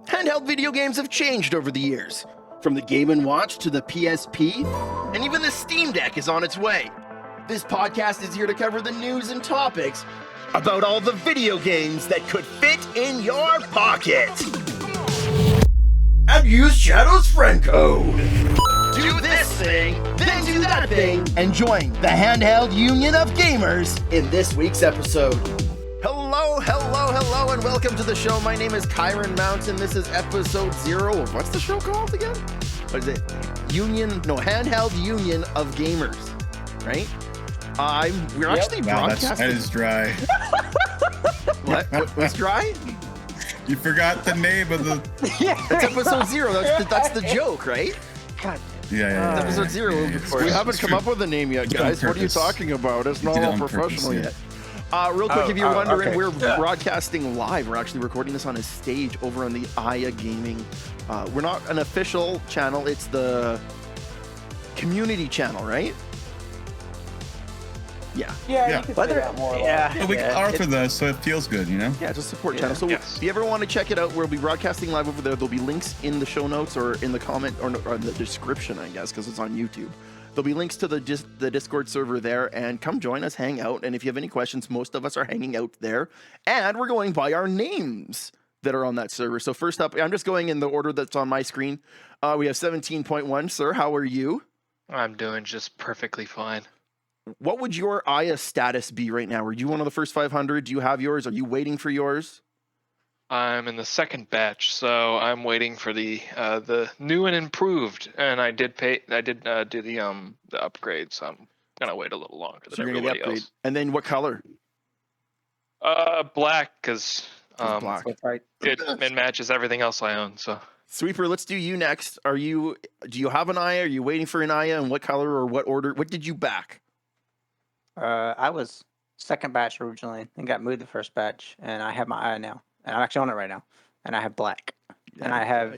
Handheld video games have changed over the years. From the Game & Watch to the PSP, and even the Steam Deck is on its way. This podcast is here to cover the news and topics about all the video games that could fit in your pocket. And use Shadow's friend code. Do this thing, then do that thing, and join the Handheld Union of Gamers in this week's episode. Hello, and welcome to the show. My name is Kyron Mountain. This is episode 0 of, what's the show called again? What is it? Handheld Union of Gamers, right? We're actually broadcasting. That is dry. What's dry? You forgot the name of the... It's episode 0. That's the joke, right? God. Yeah. It's episode 0. We haven't come up with a name yet, guys. What are you talking about? It's not all professional yet. Real quick, if you're wondering, we're broadcasting live. We're actually recording this on a stage over on the Aya Gaming. We're not an official channel. It's the community channel, right? Yeah. Yeah. You could say that more. But we are for those, so it feels good, you know? Yeah, it's a support channel. So if you ever want to check it out, we'll be broadcasting live over there. There'll be links in the show notes or in the comment or in the description, I guess, because it's on YouTube. There'll be links to the Discord server there, and come join us, hang out. And if you have any questions, most of us are hanging out there. And we're going by our names that are on that server. So first up, I'm just going in the order that's on my screen. We have 17.1. Sir, how are you? I'm doing just perfectly fine. What would your Aya status be right now? Are you one of the first 500? Do you have yours? Are you waiting for yours? I'm in the second batch, so I'm waiting for the new and improved. And I did do the upgrade, so I'm gonna wait a little longer than everybody else. And then what color? Black, because black. it matches everything else I own. So Sweeper, let's do you next. Do you have an Aya? Are you waiting for an Aya? And what color or what order? What did you back? I was second batch originally and got moved the first batch, and I have my Aya now. And I'm actually on it right now. And I have black. And I have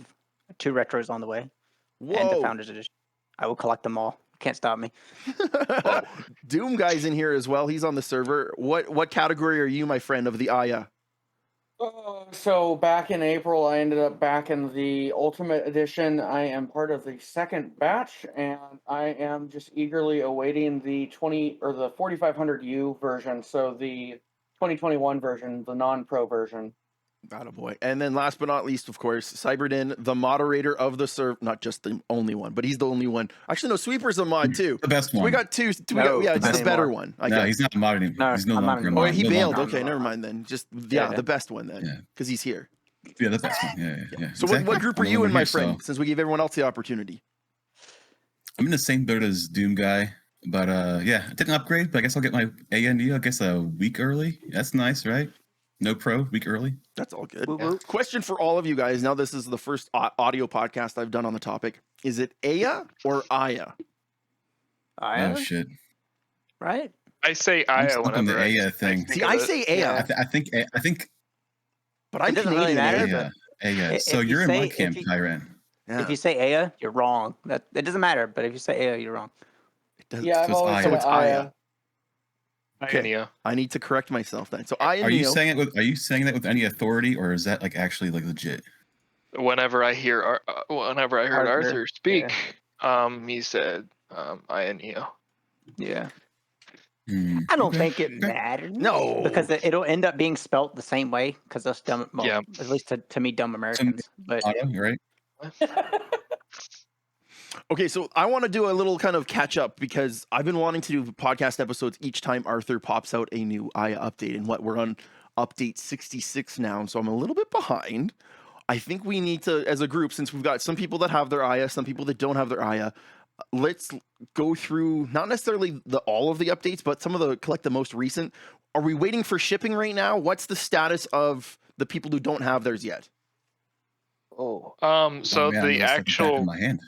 2 retros on the way. Whoa. And the Founders Edition. I will collect them all. Can't stop me. Doom guy's in here as well. He's on the server. What category are you, my friend, of the Aya? So back in April, I ended up back in the Ultimate Edition. I am part of the second batch, and I am just eagerly awaiting the 4500U version. So the 2021 version, the non-pro version. Attaboy. And then last but not least, of course, Cyberdin, the moderator of the server. Not just the only one, but he's the only one. Actually, no, Sweeper's a mod too. The best one. We got 2. It's the better one. No, he's not a mod anymore. No, he's no I'm not longer a anymore. mod. Oh, he No bailed. longer. Okay, never mind then. Just the best one then, because he's here. Yeah, the best one. Yeah. So Exactly. what group are I'm you in, my here, friend? Since we gave everyone else the opportunity. I'm in the same boat as Doom Guy, but I didn't upgrade, but I guess I'll get my ANU, I guess, a week early. That's nice, right? No pro, week early. That's all good. Yeah. Question for all of you guys. Now, this is the first audio podcast I've done on the topic. Is it Aya or Aya? Aya? Oh shit! Right? I say I'm Aya stuck on whenever the Aya thing. See, I say Aya, I think. but I'm It doesn't really Canadian. matter. Aya. If So you you're in say- my if camp, you- Tyran. Yeah. If you say Aya, you're wrong. It doesn't matter, but if you say Aya, you're wrong. It does- Yeah, I've So it's always Aya. said So it's Aya. Aya. Okay. Neo. I need to correct myself then. So Aya Are you Neo. saying that with any authority, or is that like actually like legit? Whenever I heard Arthur speak, he said Aya Neo. Yeah. I don't think it matters. No. Because it'll end up being spelt the same way, because us dumb, at least to me, dumb Americans. But Right? Okay, so I want to do a little kind of catch up because I've been wanting to do podcast episodes each time Arthur pops out a new Aya update, and we're on update 66 now, so I'm a little bit behind. I think we need to, as a group, since we've got some people that have their Aya, some people that don't have their Aya, let's go through not necessarily all of the updates, but collect the most recent. Are we waiting for shipping right now? What's the status of the people who don't have theirs yet? So Man, the that's like actual, back in my hand.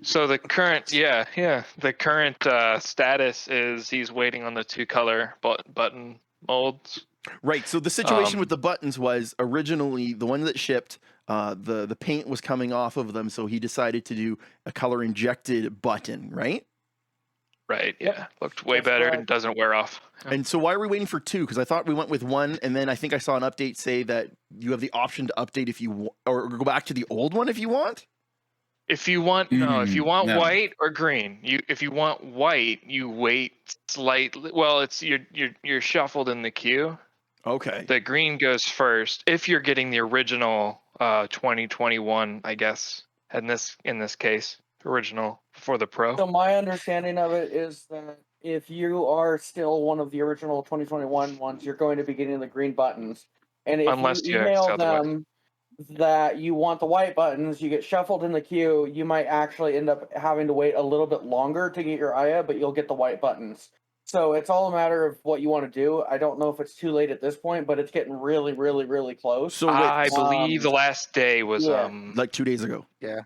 so the current, the current status is he's waiting on the 2-color button molds. Right. So the situation with the buttons was originally the one that shipped, the paint was coming off of them, so he decided to do a color injected button, right? Right. Yep. Yeah. Looked way That's better correct. and doesn't wear off. Yeah. And so why are we waiting for 2? Because I thought we went with 1, and then I think I saw an update say that you have the option to update if you or go back to the old one if you want. If you want if you want no. white or green, if you want white, you wait slightly. Well, it's you're shuffled in the queue. Okay. The green goes first if you're getting the original 2021, I guess. In this case, original for the pro. So my understanding of it is that if you are still one of the original 2021 ones, you're going to be getting the green buttons. And if Unless you you email X otherwise. them that you want the white buttons, you get shuffled in the queue, you might actually end up having to wait a little bit longer to get your Aya, but you'll get the white buttons. So it's all a matter of what you want to do. I don't know if it's too late at this point, but it's getting really, really, really close. So wait, I believe the last day was yeah. like 2 days ago. Yeah,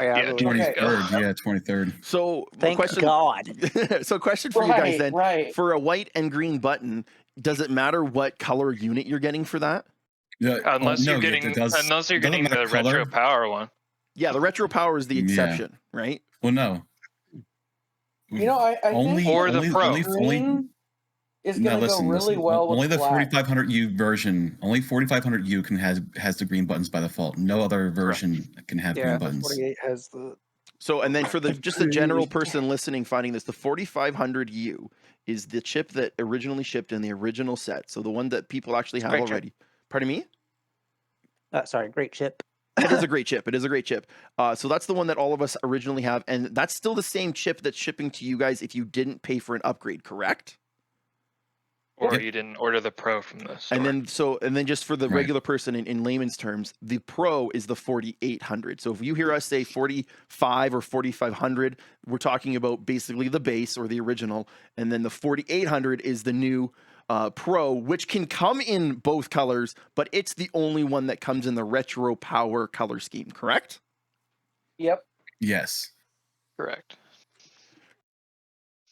Yeah, 23rd. Yeah, 23rd. So Thank question, God. so question for you guys then. Right. For a white and green button, does it matter what color unit you're getting for that? Yeah, unless no, you're yeah, getting it does- unless you're doesn't getting matter the retro color. power one. Yeah, the retro power is the Yeah. exception, right? Well, no. You know, I only think Or the only, pro. only, green is no, going to go really well Only with the black. 4500U version. Only 4500U has the green buttons by default. No other version can have green buttons. 48 has the. So, and then for the just the general person listening finding this, the 4500U is the chip that originally shipped in the original set. So the one that people actually have Great chip. already. Pardon me? Sorry, great chip. It is a great chip. It is a great chip. So that's the one that all of us originally have, and that's still the same chip that's shipping to you guys if you didn't pay for an upgrade, correct? Or Yep. you didn't order the pro from the store. And then just for the Right. regular person in layman's terms, the Pro is the 4800. So if you hear us say 45 or 4500, we're talking about basically the base or the original, and then the 4800 is the new Pro, which can come in both colors, but it's the only one that comes in the retro power color scheme, correct? Yep. Yes. Correct.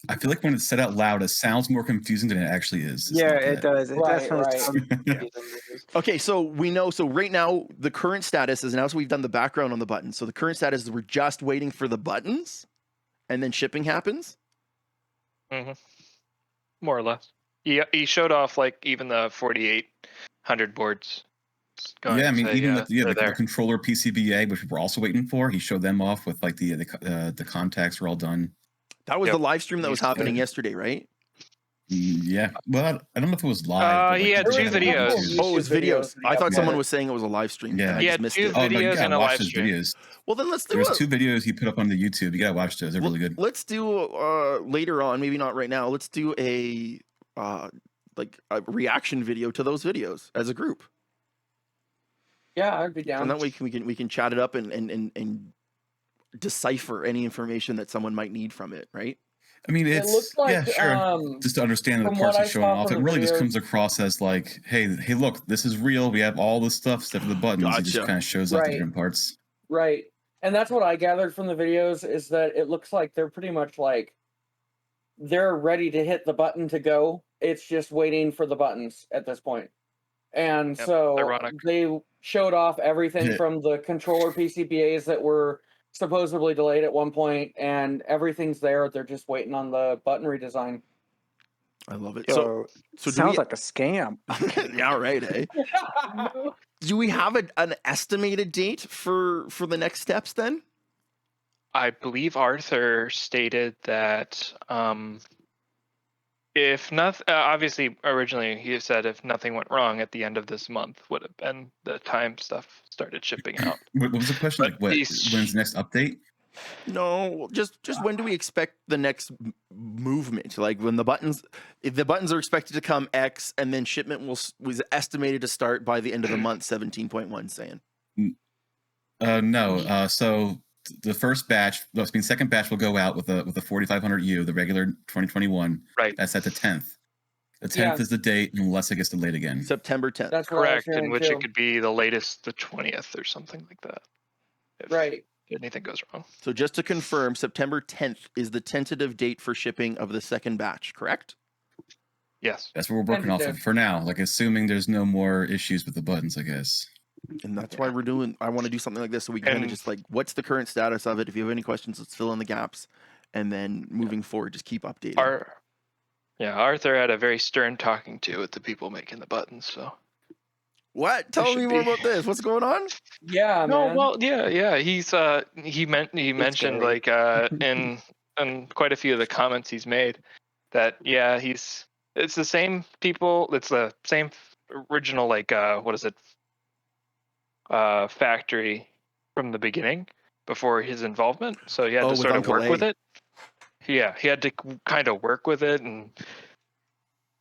I feel like when it's said out loud, it sounds more confusing than it actually is. It's Yeah, not it that. does. It Right, definitely right. sounds Yeah. confusing. Okay, so we know, so right now the current status is, now so we've done the background on the buttons. So the current status is we're just waiting for the buttons and then shipping happens. More or less. He showed off like even the 4800 boards. Going Yeah, I to mean, say, even with they're the there. controller PCBA, which we're also waiting for, he showed them off with like the contacts were all done. That was Yep. the live stream that was Yeah. happening yesterday, right? Yeah, well, I don't know if it was live. but, he had they two had it on videos. YouTube. Oh, it was YouTube videos. I thought Yeah. someone was saying it was a live stream. Yeah. I He just had missed two it. Oh no, you videos gotta and a watch live those stream. videos. Well, then let's do There's it. 2 videos he put up on the YouTube. You gotta watch those. They're really good. Let's do later on, maybe not right now. Let's do a like a reaction video to those videos as a group, Yeah, I'd be and down. that way we can chat it up and decipher any information that someone might need from it, right? I mean, It it's looks like yeah, sure. Just to understand the from parts what he's I showing saw off, from it the really just videos- comes across as like, hey, look, this is real. We have all this stuff except for the buttons. He just Gotcha. kind of shows off the Right. different parts. Right. And that's what I gathered from the videos is that it looks like they're pretty much like they're ready to hit the button to go. It's just waiting for the buttons at this point. And Yep, so ironic. they showed off everything Yeah. from the controller PCBAs that were supposedly delayed at one point, and everything's there. They're just waiting on the button redesign. I love it. So So do sounds we? like a scam. Yeah, right. Eh? Do we have an estimated date for the next steps then? I believe Arthur stated that if nothing, obviously originally he said if nothing went wrong at the end of this month would have been the time stuff started shipping out. What was the question? But Like, what? these- When's the next update? No, just when do we expect the next movement? Like when if the buttons are expected to come X, and then shipment was estimated to start by the end of the month, 17.1 saying. No. So the first batch, second batch will go out with a 4500U, the regular 2021. Right. That's at the 10th. The 10th is the date, unless it gets delayed again. September 10th. That's what I was Correct, in hearing which too. it could be the latest the 20th or something like that. If Right. anything goes wrong. So just to confirm, September 10th is the tentative date for shipping of the second batch, correct? Yes. That's what we're working off of Tentative. for now. Like, assuming there's no more issues with the buttons, I guess. And that's why I want to do something like this so we can kind of And- just like, what's the current status of it? If you have any questions, let's fill in the gaps. and then moving forward, just keep updating. Arthur had a very stern talking to with the people making the buttons. So what? Tell me more about this. What's going on? Yeah, no, man. well, yeah. He's he mentioned scary. like in quite a few of the comments he's made that it's the same people. It's the same original like what is it? Factory from the beginning before his involvement. So he had to with sort of Uncle work A. with it. Yeah, he had to kind of work with it and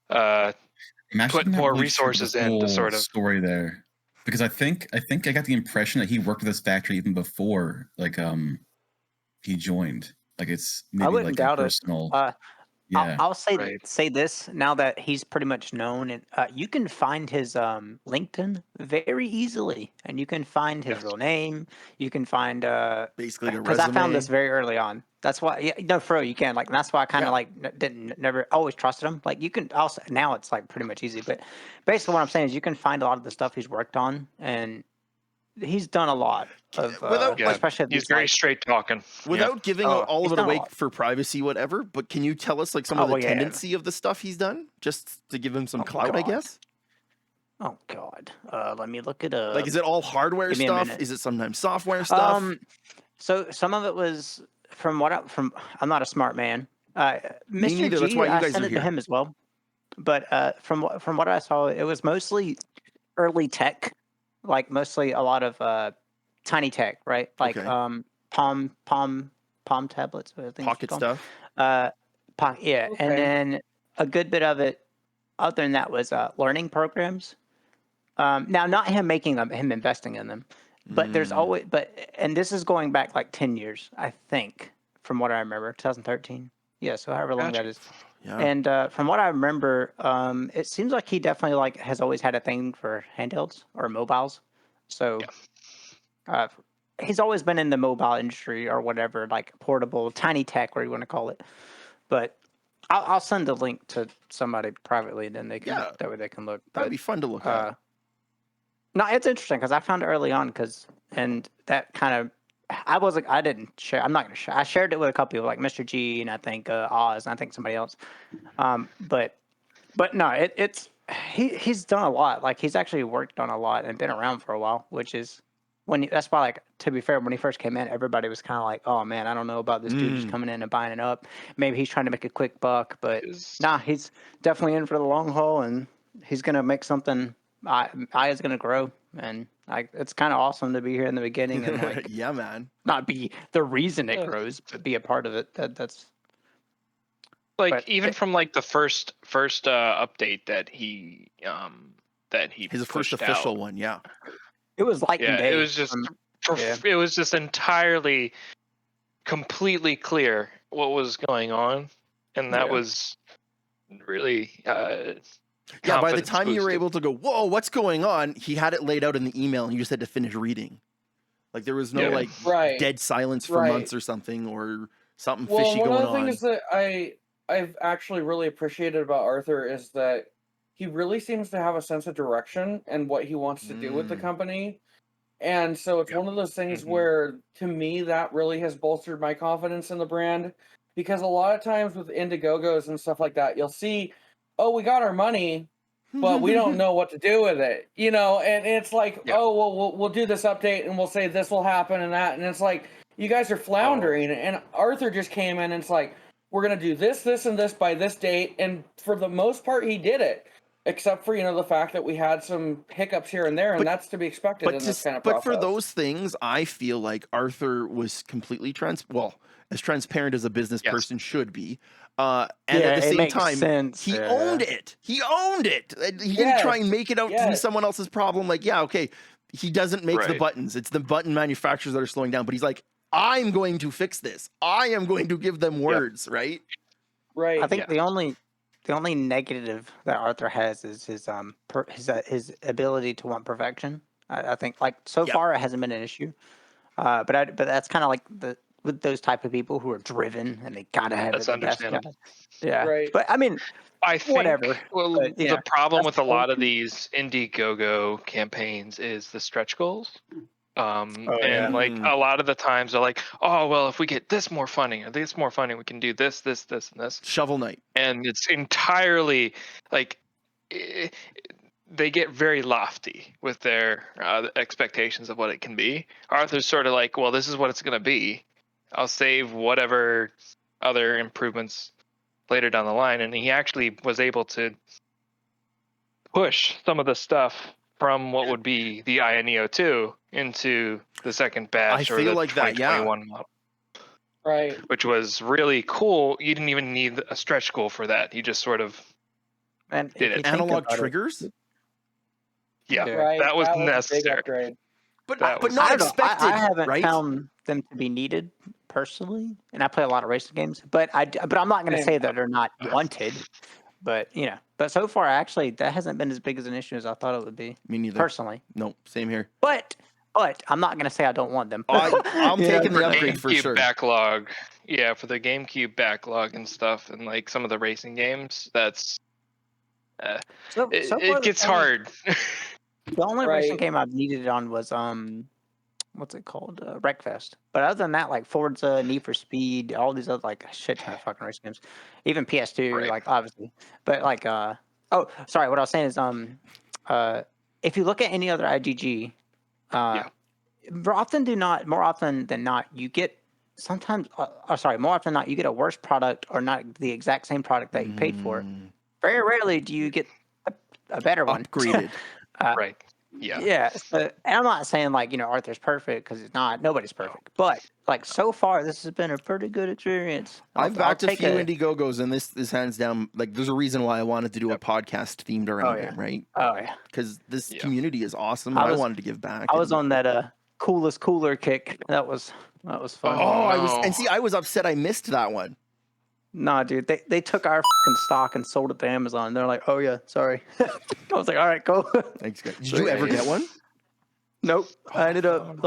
Imagine put not more really resources the in to whole sort of. story there, because I think I got the impression that he worked with this factory even before like he joined. Like it's I maybe wouldn't like a doubt it. personal. I'll, Yeah. I'll say Right. say this now that he's pretty much known, and you can find his LinkedIn very easily, and you can find his Yes. real name. You can find Basically, like a because I found this resume. very early on. That's why, yeah, no, for real, you can like. That's why I kind of Yeah. like never always trusted him. Like you can also now it's like pretty much easy, but basically what I'm saying is you can find a lot of the stuff he's worked on, and he's done a lot of Without Yeah, especially he's these very like straight talking. without giving oh all he's of it done a away lot. for privacy, whatever. But can you tell us like some Oh of the well, yeah. tendency of the stuff he's done, just to give him some Oh clout, I God. guess? Oh God. Let me look it up. Like, is it all hardware Give me a stuff? minute. Is it sometimes software stuff? So some of it was from I'm not a smart man. Me Mr. neither. That's G, why you I guys sent are it to here. him as well. But from what I saw, it was mostly early tech, like mostly a lot of tiny tech, right? Like Okay. Palm tablets, I think Pocket stuff. yeah, and Okay. then a good bit of it, other than that, was learning programs. Now, not him making them, him investing in them, but there's always, and this is going back like 10 years, I think, from what I remember, 2013. Yeah, so however long Gotcha. that is. Yeah. And from what I remember, it seems like he definitely like has always had a thing for handhelds or mobiles. So he's always been in the mobile industry or whatever, like portable, tiny tech, whatever you want to call it. But I'll send the link to somebody privately, then they can Yeah. that way they can look. That'd But be fun to look at. no, it's interesting because I found it early on and that kind of, I didn't share. I'm not going to share. I shared it with a couple people like Mr. G and I think Oz and I think somebody else. But no, he's done a lot. Like he's actually worked on a lot and been around for a while, which is that's why, like, to be fair, when he first came in, everybody was kind of like, oh man, I don't know about this dude just coming in and buying it up. Maybe he's trying to make a quick buck, but nah, he's definitely in for the long haul and he's going to make something. I is going to grow, and it's kind of awesome to be here in the beginning and like Yeah, man. not be the reason it grows, but be a part of it. That's Like but even from like the first update that he His first pushed official out. one. Yeah. it was light and Yeah, day. it was just yeah. it was just entirely completely clear what was going on, and that Yeah. was really Yeah, by the confidence time you were boosting. able to go, whoa, what's going on? He had it laid out in the email and you just had to finish reading. Like there was no Yeah. like Right. dead silence for Right. months or something or something Well, fishy one going of the on. things that I've actually really appreciated about Arthur is that he really seems to have a sense of direction and what he wants to do with the company. And so it's one of those things where, to me, that really has bolstered my confidence in the brand. Because a lot of times with Indiegogos and stuff like that, you'll see, oh, we got our money, but we don't know what to do with it, you know? And it's like, oh, well, we'll do this update and we'll say this will happen and that. And it's like, you guys are floundering. And Arthur just came in and it's like, we're going to do this, this, and this by this date. And for the most part, he did it. Except for, the fact that we had some hiccups here and there, and that's to be expected in this kind of process. But for those things, I feel like Arthur was completely as transparent as a business person should be. And at the same time, sense. he owned it. He owned it. He didn't try and make it out to be someone else's problem. Like, yeah, okay, he doesn't make the buttons. It's the button manufacturers that are slowing down. But he's like, I'm going to fix this. I am going to give them words, right? Right. I think the only negative that Arthur has is his his ability to want perfection. I think like so far it hasn't been an issue, but that's kind of like with those type of people who are driven and they gotta have That's it the best. understandable. Yeah, Right. but I mean, I think whatever. well, But, the problem that's with a the lot of only- these Indiegogo campaigns is the stretch goals. And like a lot of the times they're like, oh well, if we get this more funding or this more funding, we can do this, this, this, and this. Shovel Knight. And it's entirely like they get very lofty with their expectations of what it can be. Arthur's sort of like, well, this is what it's going to be. I'll save whatever other improvements later down the line. And he actually was able to push some of the stuff from what would be the Neo 2 into the second batch or feel the like that, 2021 model. Right. Which was really cool. You didn't even need a stretch goal for that. You just sort of And did it. Analog triggers? Yeah, Right. that was a big necessary. upgrade. But That but was- not I don't know. expected, I haven't right? found them to be needed personally, and I play a lot of racing games. But I'm not going to Same. say that they're not wanted. But but so far, actually, that hasn't been as big as an issue as I thought it would be. Me neither. Personally. No, same here. But I'm not going to say I don't want them. I'm You know, taking the for upgrade for GameCube sure. backlog. Yeah, for the GameCube backlog and stuff, and like some of the racing games, that's So far, it gets hard. The only racing Right. game I've needed it on was what's it called? Wreckfest. But other than that, like Forza, Need for Speed, all these other like shit ton of fucking racing games. Even PS2, Right. like obviously. But like oh, sorry, what I was saying is if you look at any other IGG, more often than not, you get sometimes more often than not, you get a worse product or not the exact same product that you paid for. Very rarely do you get a better one. Upgraded. Right. Yeah. Yeah, and I'm not saying like Arthur's perfect because it's not. Nobody's perfect, but like so far, this has been a pretty good experience. I've backed a take few Indiegogos, and this is hands down. Like, there's a reason why I wanted to do a podcast themed around it, right? Oh yeah, Because this community is awesome, and I wanted to give back. I was on that coolest cooler kick. That was fun. Oh, I was, no. and see, I was upset I missed that one. Nah, dude, they took our fucking stock and sold it to Amazon. They're like, oh yeah, sorry. I was like, all right, cool. Thanks, guys. Did you ever get one? Nope. I ended up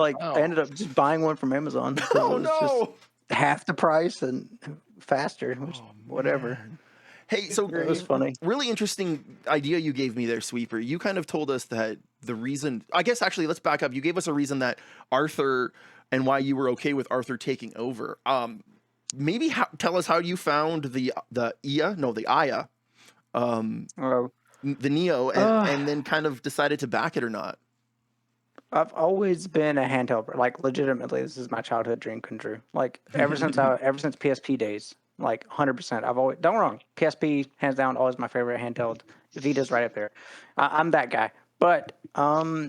just buying one from Amazon. Oh It was just no! half the price and faster, which, whatever. Hey, so It was funny. really interesting idea you gave me there, Sweeper. You kind of told us that the reason, I guess actually, let's back up. You gave us a reason that Arthur and why you were okay with Arthur taking over. Maybe tell us how you found the Aya, the Neo, and then kind of decided to back it or not. I've always been a handheld. Like legitimately, this is my childhood dream come true. Like ever since PSP days, like 100%. I've always don't get me wrong. PSP hands down always my favorite handheld. The Vita's right up there. I'm that guy. But I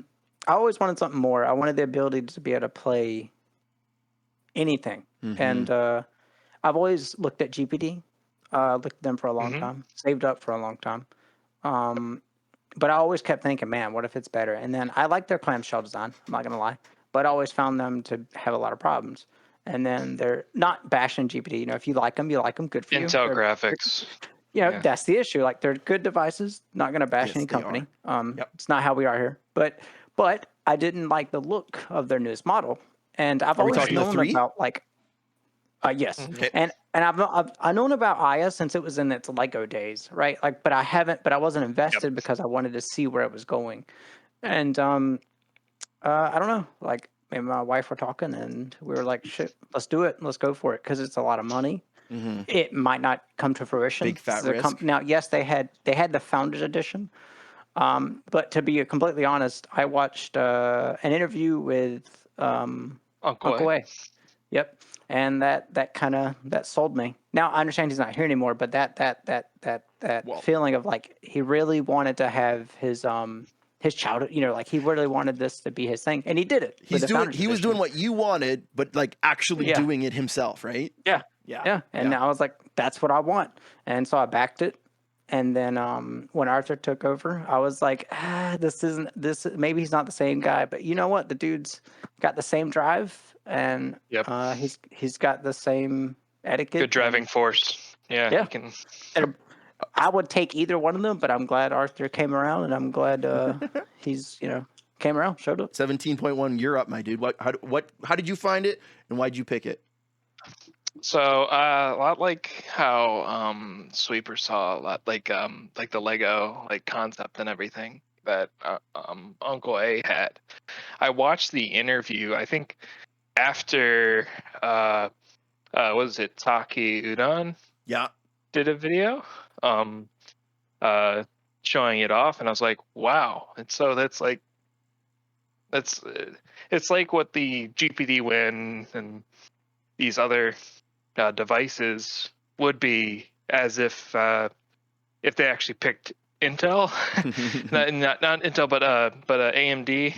always wanted something more. I wanted the ability to be able to play anything, and I've always looked at GPD. Looked at them for a long time. Saved up for a long time. But I always kept thinking, man, what if it's better? And then I like their clamshell design. I'm not going to lie. But I always found them to have a lot of problems. And then they're not bashing GPD. If you like them, you like them. Good for you. Intel graphics. That's the issue. Like, they're good devices. Not going to bash any company. It's not how we are here. But I didn't like the look of their newest model. And I've always known about, like, yes. Okay. And I've known about Aya since it was in its Lego days, right? Like, but I wasn't invested because I wanted to see where it was going. And I don't know, like me and my wife were talking and we were like, shit, let's do it. Let's go for it. Cause it's a lot of money. It might not come to fruition. Big fat risk. Now, yes, they had the Founders Edition. But to be completely honest, I watched an interview with Uncle A. Yep. And that kind of sold me. Now I understand he's not here anymore, but that feeling of like he really wanted to have his childhood, like he really wanted this to be his thing, and he did it. He was doing what you wanted, but like actually doing it himself, right? Yeah. And I was like, that's what I want, and so I backed it. And then when Arthur took over, I was like, this. Maybe he's not the same guy, but you know what? The dude's got the same drive, and he's got the same etiquette. Good driving force. Yeah. Yeah. He can... And I would take either one of them, but I'm glad Arthur came around, and I'm glad he's came around, showed up. 17.1, you're up, my dude. How did you find it, and why'd you pick it? So a lot like how Sweeper saw a lot like the Lego like concept and everything. that Uncle A had. I watched the interview. I think after was it Taki Udon Yeah. did a video showing it off, and I was like, wow. And so that's like it's like what the GPD Win and these other devices would be, as if they actually picked Intel, not Intel, but AMD.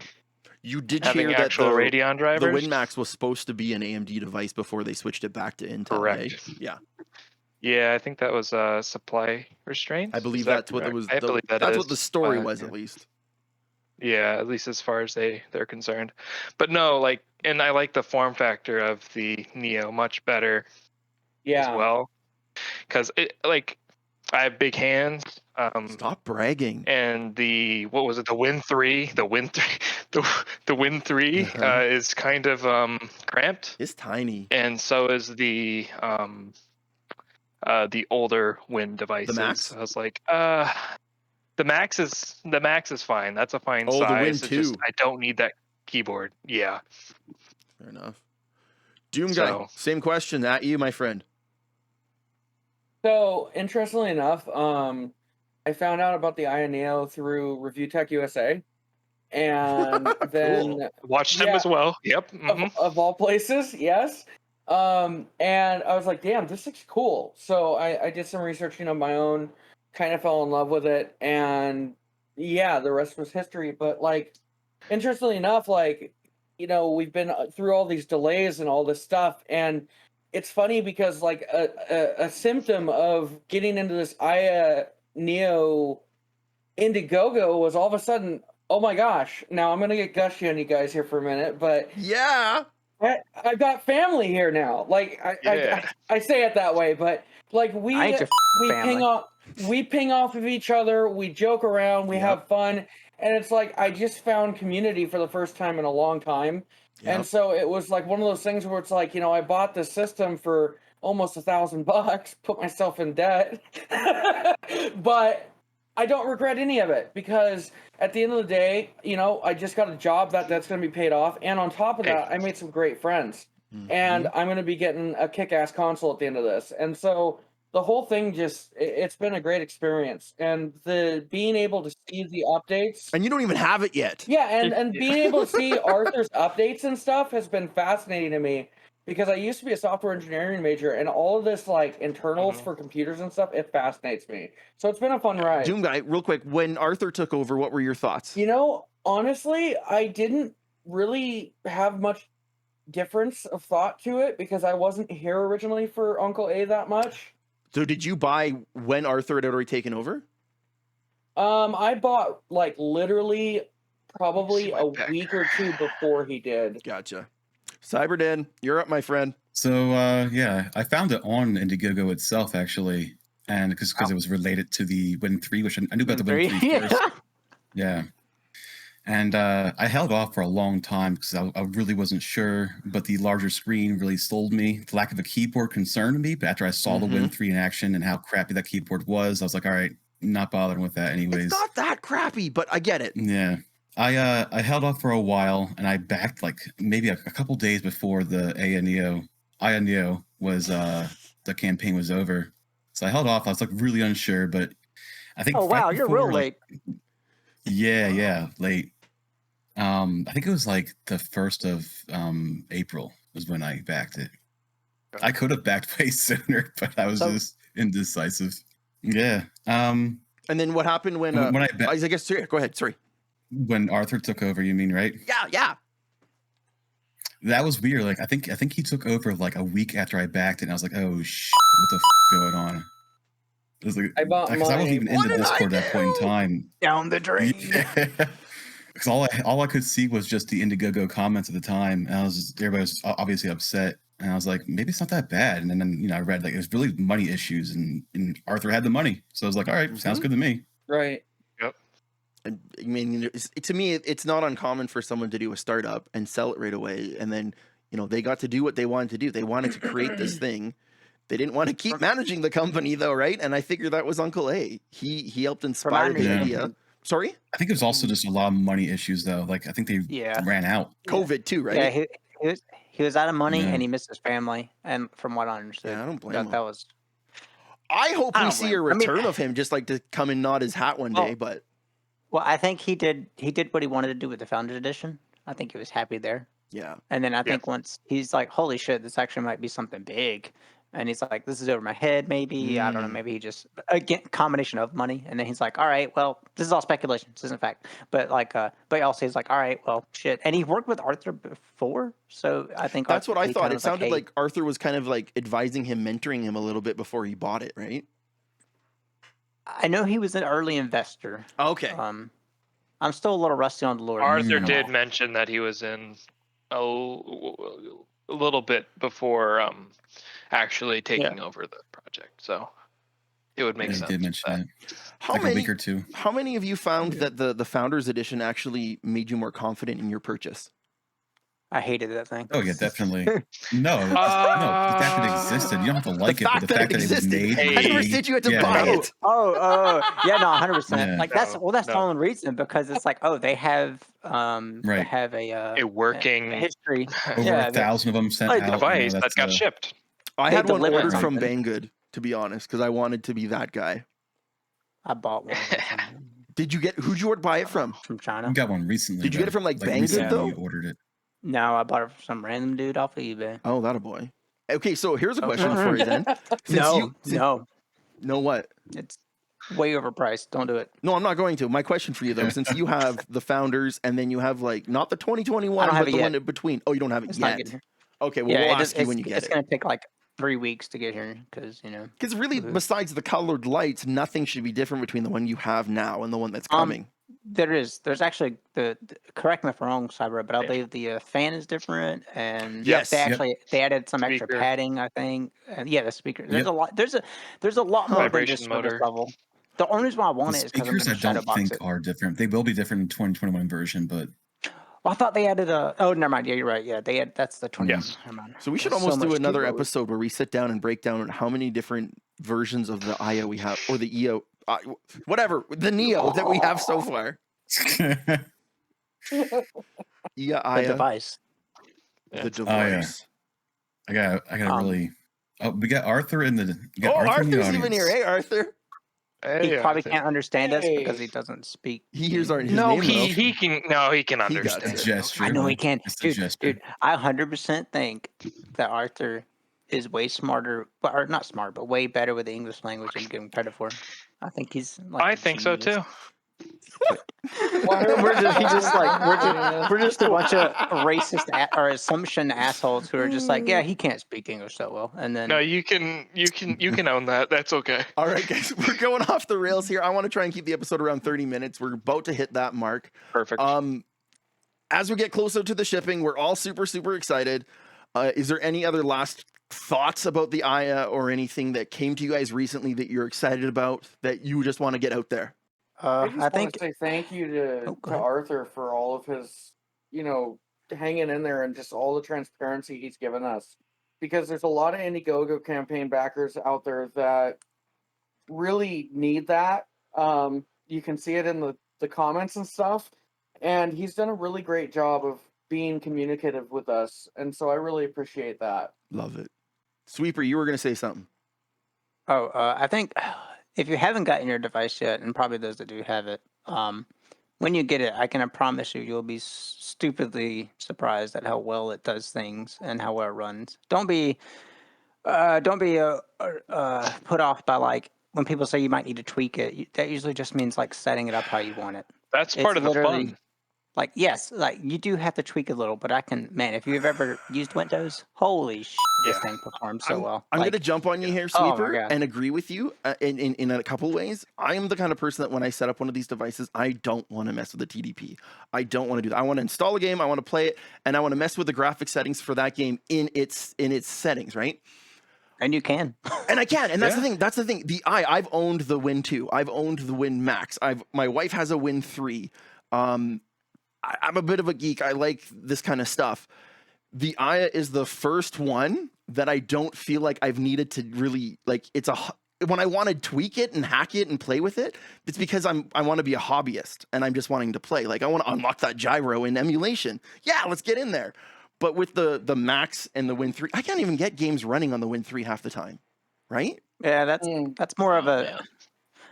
You did Having hear that actual Radeon the drivers. WinMax was supposed to be an AMD device before they switched it back to Intel. Correct. Eh? Yeah. Yeah, I think that was supply restraints. I believe that's what it was. I believe that's what is, the story but, was, yeah. at least. Yeah, at least as far as they're concerned. But no, like, and I like the form factor of the Neo much better as well, because it, like, I have big hands. Stop bragging. And the Win 3, the Win 3 is kind of cramped. It's tiny. And so is the older Win devices. The Max? I was like, the Max is fine. That's a fine size. The Win It's 2. just I don't need that keyboard. Yeah. Fair enough. Doom Guy, same question at you, my friend. So, interestingly enough, I found out about the Aya Neo through Review Tech USA, and then Cool. Watched them as well. Yep. Of all places, yes. And I was like, damn, this looks cool. So I did some researching on my own, kind of fell in love with it, and yeah, the rest was history. But like, interestingly enough, like, you know, we've been through all these delays and all this stuff, and it's funny because like a symptom of getting into this Aya Neo Indiegogo was all of a sudden, oh my gosh, now I'm gonna get gushy on you guys here for a minute, but yeah, I've got family here now. Like I say it that way, but like we ping off of each other, we joke around, we have fun, and it's like I just found community for the first time in a long time. And so it was like one of those things where it's like, you know, I bought the system for almost $1,000, put myself in debt, but I don't regret any of it, because at the end of the day, you know, I just got a job that's going to be paid off. And on top of that, I made some great friends, and I'm going to be getting a kick-ass console at the end of this. And so the whole thing it's been a great experience, and the being able to see the updates. And you don't even have it yet. Yeah. And being able to see Arthur's updates and stuff has been fascinating to me, because I used to be a software engineering major, and all of this like internals for computers and stuff, it fascinates me. So it's been a fun ride. Doom Guy, real quick, when Arthur took over, what were your thoughts? You know, honestly, I didn't really have much difference of thought to it, because I wasn't here originally for Uncle A that much. So did you buy when Arthur had already taken over? I bought like literally probably a week or two before he did. Gotcha. Cyberden, you're up, my friend. So yeah, I found it on Indiegogo itself actually, and because it was related to the Win 3, which I knew about the Win 3 first. Yeah. And I held off for a long time because I really wasn't sure, but the larger screen really sold me. The lack of a keyboard concerned me, but after I saw the Win 3 in action and how crappy that keyboard was, I was like, all right, not bothering with that anyways. It's not that crappy, but I get it. Yeah. I held off for a while, and I backed like maybe a couple days before the Aya Neo was the campaign was over. So I held off. I was like really unsure, but I think you're real late. Yeah, late. I think it was like the 1st of April was when I backed it. I could have backed way sooner, but I was just indecisive. Yeah. And then what happened when I guess go ahead, sorry. When Arthur took over, you mean, right? Yeah. That was weird. Like I think he took over like a week after I backed it, and I was like, oh shit, what the going on? It was like, I bought mine. Because I wasn't even in the Discord at that point in time. Down the drain. Because all I could see was just the Indiegogo comments at the time, and everybody was obviously upset, and I was like, maybe it's not that bad. And then you know I read like it was really money issues, and Arthur had the money, so I was like, all right, sounds good to me. Right. Yep. I mean, to me, it's not uncommon for someone to do a startup and sell it right away, and then you know they got to do what they wanted to do. They wanted to create this thing. They didn't want to keep managing the company though, right? And I figured that was Uncle A. He helped inspire the idea. Sorry? I think it was also just a lot of money issues, though. Like, I think they ran out. COVID too, right? Yeah, he was out of money Yeah. and he missed his family. And from what I understood, Yeah, I don't blame him. that was. I hope we don't see blame a him. I mean- return of him, just like to come and nod his hat one day. But Well, I think he did what he wanted to do with the Founders Edition. I think he was happy there. yeah, And then I think once he's like, holy shit, this actually might be something big. And he's like, this is over my head, maybe. I don't know. Maybe he just, again, combination of money. And then he's like, all right, well, this is all speculation. This isn't fact. But like, but also he's like, all right, well, shit. And he worked with Arthur before. So I think that's what I he thought. kinda It was sounded hey, like Arthur was kind of like advising him, mentoring him a little bit before he bought it, right? I know he was an early investor. Okay. I'm still a little rusty on the lore. Arthur did mention that he was in a little bit before actually taking over the project, so it would make sense. He did mention that. How Like many? a week or two. How many of you found that the Founders Edition actually made you more confident in your purchase? I hated that thing. Oh yeah, definitely. No, no, the fact that it existed, you don't have to like it, but the fact that it was made. I never said you had to Yeah. buy it. Yeah, no, 100%. Yeah. Like that's the only reason, because it's like, oh, they have they have a working history. Over Yeah, 1,000 of them sent out. device that that's, got shipped. I They had one delivered ordered from something. Banggood, to be honest, because I wanted to be that guy. I bought one Did you get? Who'd you buy it from? from China. You got one recently. Did you get it from, like, Banggood, recently though? You ordered it. No, I bought it from some random dude off of eBay. Oh, that a boy. Okay, so here's a question for you then. No, No what? it's way overpriced. Don't do it. No, I'm not going to. My question for you though, since you have the Founders and then you have like not the 2021, I don't have but it the yet. one in between. Oh, you don't have it It's not yet. getting here. Okay, well we'll ask you when you get it's it. gonna take like 3 weeks to get here, because Because really, besides the colored lights, nothing should be different between the one you have now and the one that's coming. there's actually the correct me if I'm wrong, Cyber, but I believe the fan is different, and Yes. they Yep. actually they added some extra Speaker. padding, I think. And yeah, the speaker. There's Yep. a lot. There's a lot more than Vibration just service motor. level. The only reason why I want The it is because I'm speakers, going I to shadow don't box think it. are different. They will be different in 2021 version, but Well, I thought they added a. Oh, never mind. Yeah, you're right. Yeah, that's the 20. Yes. Never mind. So we should That's almost much do too another low. episode where we sit down and break down how many different versions of the IO we have, or the EO, whatever, the Neo that we have so far. The IO, device. the device. I got really. Oh, we got Arthur in the. You got Oh, Arthur in the Arthur's even here. audience. Hey, Arthur. He probably Arthur. can't understand us because Hey. he doesn't speak. He hears our his No, name. he can. No, he can He got understand. it. Gesture. I know he can. It's a gesture. Dude, I 100% think that Arthur is way smarter, or not smart, but way better with the English language than you give him credit for. I think he's like. I a think so genius. too. We're just a bunch of racist or assumption assholes who are just like, yeah, he can't speak English so well, and then No, you can own that. That's okay. All right, guys, we're going off the rails here. I want to try and keep the episode around 30 minutes. We're about to hit that mark. Perfect. As we get closer to the shipping, we're all super, super excited. Is there any other last thoughts about the Aya or anything that came to you guys recently that you're excited about that you just want to get out there? I just I want think to say thank you Oh, go to ahead. Arthur for all of his, hanging in there and just all the transparency he's given us. Because there's a lot of Indiegogo campaign backers out there that really need that. You can see it in the comments and stuff. And he's done a really great job of being communicative with us. And so I really appreciate that. Love it. Sweeper, you were going to say something. I think if you haven't gotten your device yet, and probably those that do have it, when you get it, I can promise you'll be stupidly surprised at how well it does things and how well it runs. Don't be put off by like when people say you might need to tweak it. That usually just means like setting it up how you want it. That's part of the literally- fun. Like, yes, like you do have to tweak a little, but if you've ever used Windows, holy shit, this thing performs so well. I'm Like, going to jump on you here, Oh my Sweeper, God. and agree with you in a couple ways. I am the kind of person that when I set up one of these devices, I don't want to mess with the TDP. I don't want to do that. I want to install a game, I want to play it, and I want to mess with the graphic settings for that game in its settings, right? and you can. And I can, and that's Yeah. the thing. That's the thing. I've owned the Win 2. I've owned the Win Max. My wife has a Win 3. I'm a bit of a geek. I like this kind of stuff. The Aya is the first one that I don't feel like I've needed to really like. when I want to tweak it and hack it and play with it, it's because I want to be a hobbyist and I'm just wanting to play. Like I want to unlock that gyro in emulation. Yeah, let's get in there. But with the Max and the Win 3, I can't even get games running on the Win 3 half the time, right? Yeah, that's more of a.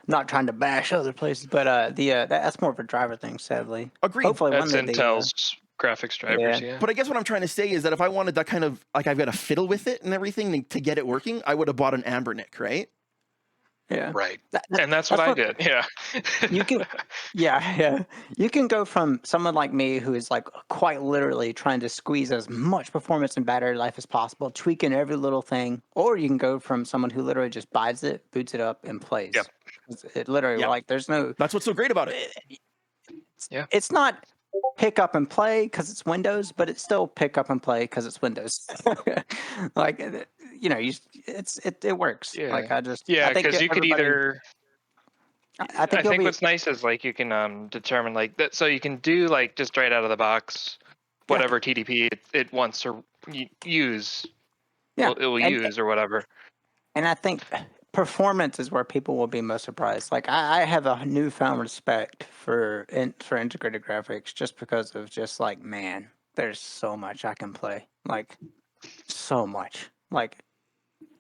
Not trying to bash other places, but that's more of a driver thing, sadly. Agreed. Hopefully, That's one day Intel's graphics drivers, yeah. But I guess what I'm trying to say is that if I wanted that kind of, like I've got to fiddle with it and everything to get it working, I would have bought an Ambernick, right? Yeah. Right. And that's what I did. Yeah. You can, yeah. You can go from someone like me who is like quite literally trying to squeeze as much performance and battery life as possible, tweaking every little thing, or you can go from someone who literally just buys it, boots it up, and plays. Yep. It literally like there's no. That's what's so great about it. Yeah. It's not pick up and play because it's Windows, but it's still pick up and play because it's Windows. Like it works. Yeah. Like I think because you could either. I think what's nice is like you can determine like that, so you can do like just right out of the box whatever TDP it wants to use. Yeah, it will use or whatever. And I think performance is where people will be most surprised. Like I have a newfound respect for integrated graphics just because of just like, man, there's so much I can play. Like so much. Like,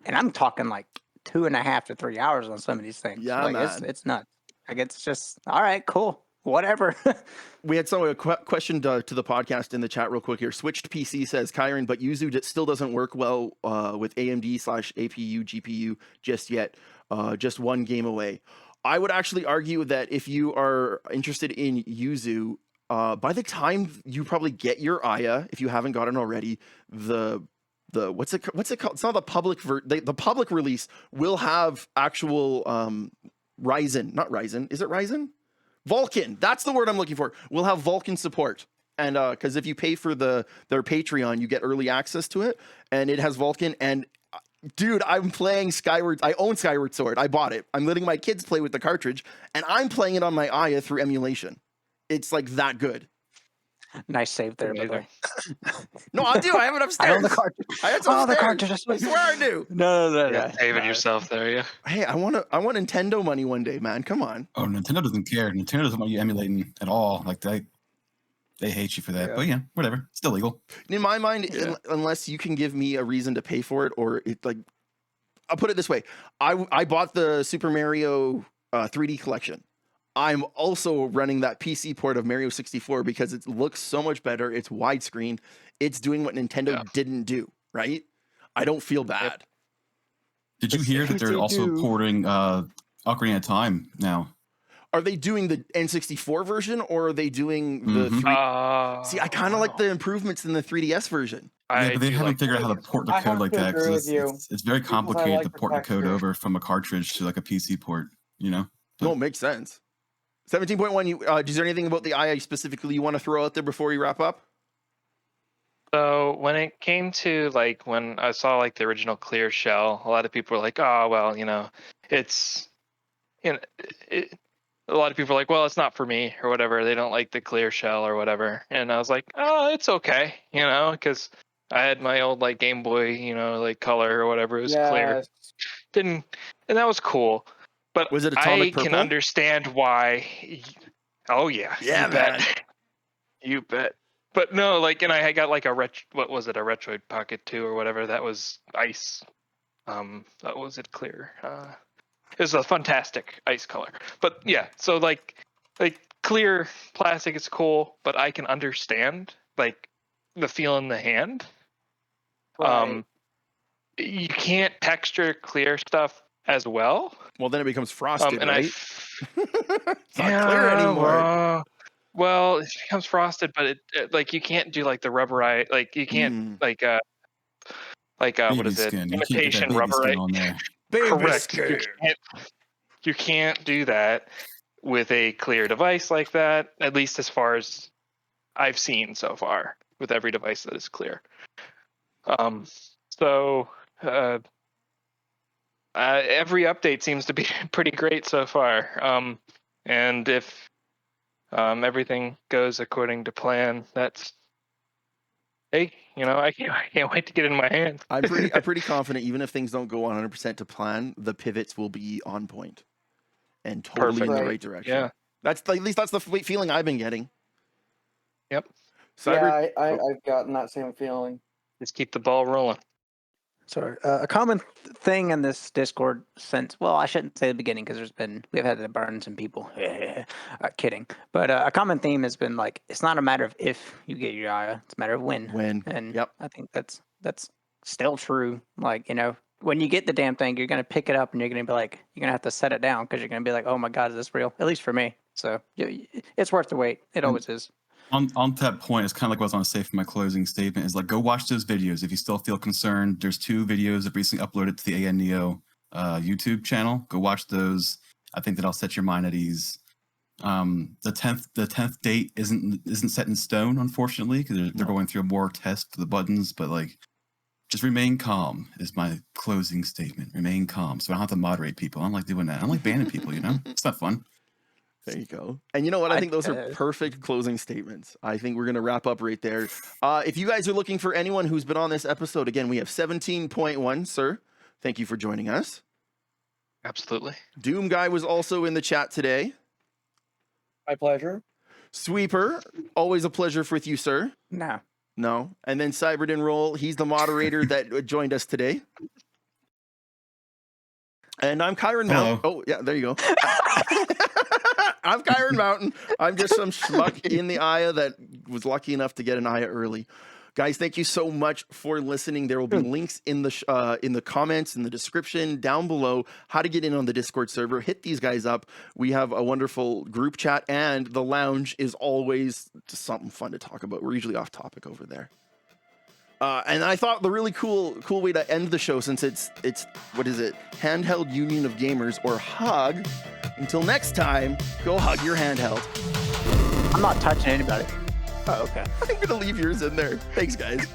and I'm talking like 2.5 to 3 hours on some of these things. Yeah, like man. it's nuts. Like it's just all right, cool, whatever. We had a question to the podcast in the chat real quick here. Switched PC says, Kyron, but Yuzu still doesn't work well with AMD/APU GPU just yet. Just one game away. I would actually argue that if you are interested in Yuzu, by the time you probably get your Aya, if you haven't gotten already, the what's it called? It's not the public the public release will have actual Ryzen, not Ryzen. Is it Ryzen? Vulkan. That's the word I'm looking for. We'll have Vulkan support. And because if you pay for their Patreon, you get early access to it, and it has Vulkan. And dude, I'm playing Skyward. I own Skyward Sword. I bought it. I'm letting my kids play with the cartridge, and I'm playing it on my Aya through emulation. It's like that good. Nice save there, by the way. No, I do. I have it upstairs. I own the cartridge. I have the cartridge. I swear I do. No. Save it yourself there, yeah. Hey, I want Nintendo money one day, man. Come on. Oh, Nintendo doesn't care. Nintendo doesn't want you emulating at all. Like they hate you for that. Yeah. But yeah, whatever. Still legal. In my mind, unless you can give me a reason to pay for it, or it like, I'll put it this way: I bought the Super Mario 3D collection. I'm also running that PC port of Mario 64 because it looks so much better. It's widescreen. It's doing what Nintendo didn't do, right? I don't feel bad. Did you hear that they're also porting Ocarina of Time now? Are they doing the N64 version or are they doing the 3? See, I kind of like the improvements in the 3DS version. Yeah, but they haven't figured out how to port the code like that. It's very complicated to port the code over from a cartridge to like a PC port, you know? No, it makes sense. 17.1, is there anything about the II specifically you want to throw out there before you wrap up? So when it came to like when I saw like the original clear shell, a lot of people were like, "Oh, well, it's a lot of people are like, well, it's not for me or whatever. They don't like the clear shell or whatever." And I was like, "Oh, it's okay," because I had my old like Game Boy, like color or whatever. It was clear. And that was cool. But was it atomic purple? Can understand why. Oh yeah, yeah, you man. bet. You bet. But no, and I got like a what was it, a Retroid Pocket 2 or whatever. That was ice. That was it clear. It was a fantastic ice color. But yeah, so like clear plastic is cool, but I can understand like the feel in the hand. Right. You can't texture clear stuff as well. Well, then it becomes frosted, right? It's not clear anymore. Well, it becomes frosted, but it like you can't do like the rubberite, like you can't what is it? Skin. Imitation rubberite. Correct. You can't do that with a clear device like that. At least as far as I've seen so far, with every device that is clear. Every update seems to be pretty great so far. And if everything goes according to plan, that's hey, I can't wait to get it in my hands. I'm pretty confident, even if things don't go 100% to plan, the pivots will be on point and totally in the right direction. Yeah. At least that's the feeling I've been getting. Yep. Yeah, I've gotten that same feeling. Just keep the ball rolling. So a common thing in this Discord since, well, I shouldn't say the beginning because we've had to burn some people. Kidding. But a common theme has been like, it's not a matter of if you get your Aya, it's a matter of when. When. And Yep. I think that's still true. Like, when you get the damn thing, you're going to pick it up and you're going to be like, you're going to have to set it down because you're going to be like, oh my God, is this real? At least for me. So it's worth the wait. It always is. On that point, it's kind of like what I was going to say for my closing statement is like, go watch those videos. If you still feel concerned, there's 2 videos that recently uploaded to the ANEO YouTube channel. Go watch those. I think that'll set your mind at ease. The 10th date isn't set in stone, unfortunately, because they're going through more tests for the buttons, but like, just remain calm is my closing statement. Remain calm. So I don't have to moderate people. I don't like doing that. I don't like banning people, It's not fun. There you go. And you know what? I think those are perfect closing statements. I think we're going to wrap up right there. If you guys are looking for anyone who's been on this episode, again, we have 17.1, sir. Thank you for joining us. Absolutely. Doom Guy was also in the chat today. My pleasure. Sweeper, always a pleasure with you, sir. No. And then Cyberdin Roll, he's the moderator that joined us today. And I'm Kyron Mountain. Oh, yeah, there you go. I'm Kyron Mountain. I'm just some schmuck in the Aya that was lucky enough to get an Aya early. Guys, thank you so much for listening. There will be links in the comments, in the description down below, how to get in on the Discord server. Hit these guys up. We have a wonderful group chat, and the lounge is always just something fun to talk about. We're usually off topic over there. And I thought the really cool way to end the show, since it's what is it? Handheld Union of Gamers, or HUG. Until next time, go hug your handheld. I'm not touching anybody. Oh, okay. I'm gonna leave yours in there. Thanks, guys.